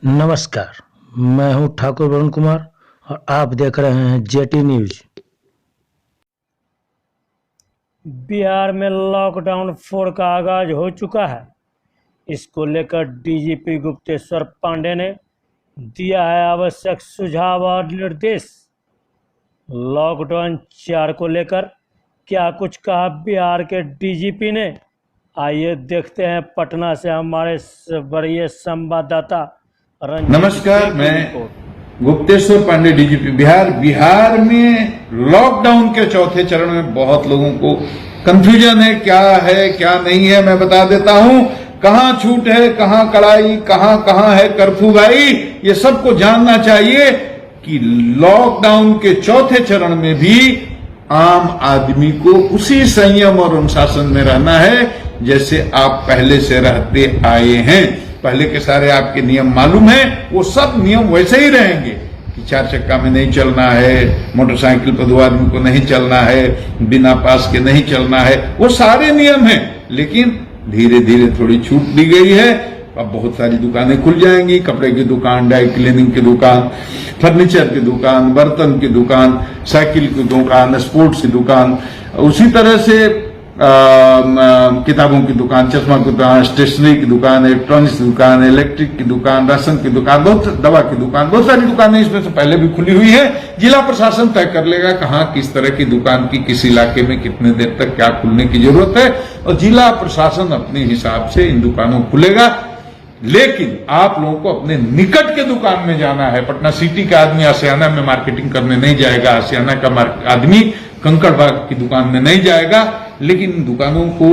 नमस्कार, मैं हूं ठाकुर वरुण कुमार और आप देख रहे हैं जेटी न्यूज। बिहार में लॉकडाउन 4 का आगाज हो चुका है। इसको लेकर डीजीपी गुप्तेश्वर पांडे ने दिया है आवश्यक सुझाव और निर्देश। लॉकडाउन 4 को लेकर क्या कुछ कहा बिहार के डीजीपी ने, आइए देखते हैं पटना से हमारे वरीय संवाददाता। नमस्कार, मैं गुप्तेश्वर पांडे, डीजीपी बिहार में लॉकडाउन के चौथे चरण में बहुत लोगों को कंफ्यूजन है क्या नहीं है। मैं बता देता हूं कहां छूट है, कहां कड़ाई, कहां है कर्फ्यू भाई। ये सबको जानना चाहिए कि लॉकडाउन के चौथे चरण में भी आम आदमी को उसी संयम और अनुशासन में रहना है जैसे आप पहले से रहते आए हैं। पहले के सारे आपके नियम मालूम है, वो सब नियम वैसे ही रहेंगे कि 4 चक्का में नहीं चलना है, मोटरसाइकिल पर 2 आदमी को नहीं चलना है, बिना पास के नहीं चलना है, वो सारे नियम हैं। लेकिन धीरे धीरे थोड़ी छूट दी गई है। अब बहुत सारी दुकानें खुल जाएंगी, कपड़े की दुकान, ड्राई क्लीनिंग की दुकान, फर्नीचर की दुकान, बर्तन की दुकान, साइकिल की दुकान, स्पोर्ट्स की दुकान, उसी तरह से किताबों की दुकान, चश्मा की दुकान, स्टेशनरी की दुकान, इलेक्ट्रॉनिक्स की दुकान, इलेक्ट्रिक की दुकान, राशन की दुकान, दवा की दुकान, बहुत सारी दुकानें इसमें से पहले भी खुली हुई है। जिला प्रशासन तय कर लेगा कहाँ किस तरह की दुकान की किस इलाके में कितने देर तक क्या खुलने की जरूरत है, और जिला प्रशासन अपने हिसाब से इन दुकानों को खुलेगा। लेकिन आप लोगों को अपने निकट के दुकान में जाना है। पटना सिटी का आदमी आसियाना में मार्केटिंग करने नहीं जाएगा, आसियाना का आदमी कंकड़बाग की दुकान में नहीं जाएगा। लेकिन दुकानों को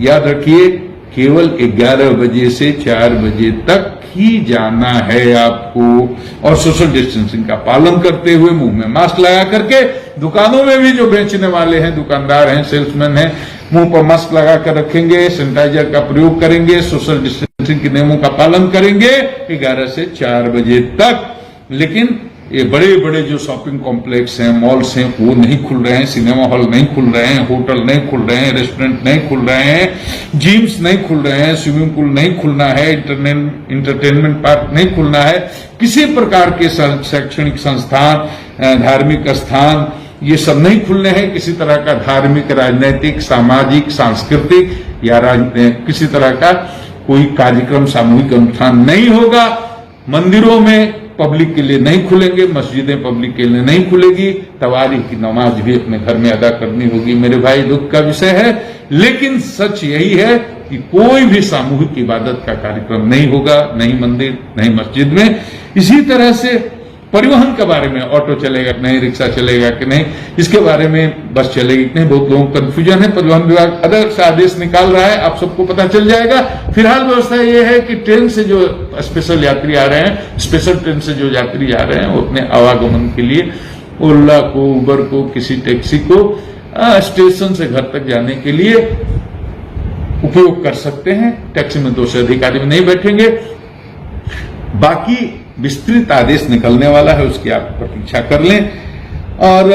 याद रखिए, केवल 11 बजे से 4 बजे तक ही जाना है आपको, और सोशल डिस्टेंसिंग का पालन करते हुए, मुंह में मास्क लगा करके। दुकानों में भी जो बेचने वाले हैं, दुकानदार हैं, सेल्समैन हैं, मुंह पर मास्क लगा कर रखेंगे, सैनिटाइजर का प्रयोग करेंगे, सोशल डिस्टेंसिंग के नियमों का पालन करेंगे 11 से 4 बजे तक। लेकिन ये बड़े बड़े जो शॉपिंग कॉम्प्लेक्स हैं, मॉल्स हैं, वो नहीं खुल रहे हैं, सिनेमा हॉल नहीं खुल रहे हैं, होटल नहीं खुल रहे हैं, रेस्टोरेंट नहीं खुल रहे हैं, जिम्स नहीं खुल रहे हैं, स्विमिंग पूल नहीं खुलना है, इंटरटेनमेंट पार्क नहीं खुलना है, किसी प्रकार के शैक्षणिक संस्थान, धार्मिक स्थान, ये सब नहीं खुलने हैं। किसी तरह का धार्मिक, राजनैतिक, सामाजिक, सांस्कृतिक या किसी तरह का कोई कार्यक्रम, सामूहिक अनुष्ठान नहीं होगा। मंदिरों में पब्लिक के लिए नहीं खुलेंगे, मस्जिदें पब्लिक के लिए नहीं खुलेगी, तवारीख की नमाज भी अपने घर में अदा करनी होगी। मेरे भाई, दुख का विषय है, लेकिन सच यही है कि कोई भी सामूहिक इबादत का कार्यक्रम नहीं होगा, नहीं मंदिर, नहीं मस्जिद में। इसी तरह से परिवहन के बारे में, ऑटो चलेगा कि नहीं, रिक्शा चलेगा कि नहीं, इसके बारे में, बस चलेगी कि नहीं, बहुत लोगों को कंफ्यूजन है। परिवहन विभाग अलग से आदेश निकाल रहा है, आप सबको पता चल जाएगा। फिलहाल व्यवस्था यह है कि ट्रेन से जो स्पेशल यात्री आ रहे हैं, स्पेशल ट्रेन से जो यात्री आ रहे हैं, वो अपने आवागमन के लिए ओला को, उबर को, किसी टैक्सी को स्टेशन से घर तक जाने के लिए उपयोग कर सकते हैं। टैक्सी में 2 से अधिक आदमी नहीं बैठेंगे। बाकी विस्तृत आदेश निकलने वाला है, उसकी आप प्रतीक्षा कर लें। और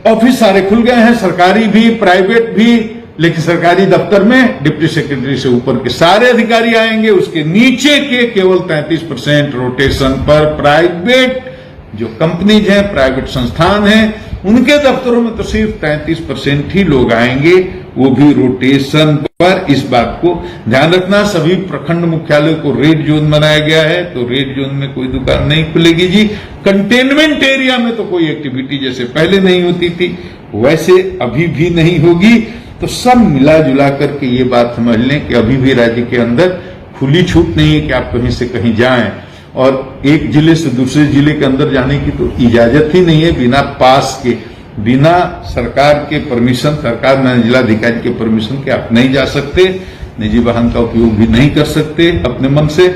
ऑफिस सारे खुल गए हैं, सरकारी भी, प्राइवेट भी। लेकिन सरकारी दफ्तर में डिप्टी सेक्रेटरी से ऊपर के सारे अधिकारी आएंगे, उसके नीचे के केवल 33% रोटेशन पर। प्राइवेट जो कंपनीज हैं, प्राइवेट संस्थान हैं, उनके दफ्तरों में तो सिर्फ 33% ही लोग आएंगे, वो भी रोटेशन पर। इस बात को ध्यान रखना। सभी प्रखंड मुख्यालय को रेड जोन बनाया गया है, तो रेड जोन में कोई दुकान नहीं खुलेगी जी। कंटेनमेंट एरिया में तो कोई एक्टिविटी जैसे पहले नहीं होती थी, वैसे अभी भी नहीं होगी। तो सब मिला जुला करके ये बात समझ लें कि अभी भी राज्य के अंदर खुली छूट नहीं है कि आप कहीं से कहीं जाएं, और एक जिले से दूसरे जिले के अंदर जाने की तो इजाजत ही नहीं है बिना पास के, बिना सरकार के परमिशन, सरकार में जिलाधिकारी के परमिशन के आप नहीं जा सकते। निजी वाहन का उपयोग भी नहीं कर सकते अपने मन से।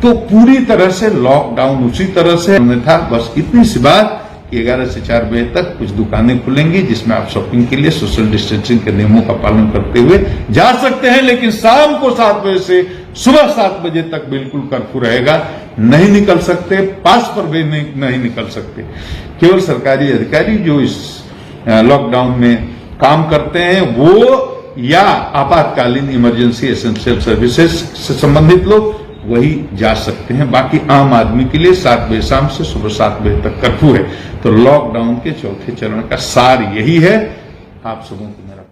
तो पूरी तरह से लॉकडाउन उसी तरह से था। बस इतनी सी बात कि 11 से 4 बजे तक कुछ दुकानें खुलेंगी जिसमें आप शॉपिंग के लिए सोशल डिस्टेंसिंग के नियमों का पालन करते हुए जा सकते हैं। लेकिन शाम को 7 बजे से सुबह 7 बजे तक बिल्कुल कर्फ्यू रहेगा। नहीं निकल सकते, पास पर भी नहीं निकल सकते। केवल सरकारी अधिकारी जो इस लॉकडाउन में काम करते हैं वो, या आपातकालीन इमरजेंसी एसेंशियल सर्विसेज से संबंधित लोग, वही जा सकते हैं। बाकी आम आदमी के लिए 7 बजे शाम से सुबह 7 बजे तक कर्फ्यू है। तो लॉकडाउन के चौथे चरण का सार यही है। आप सबों को मेरा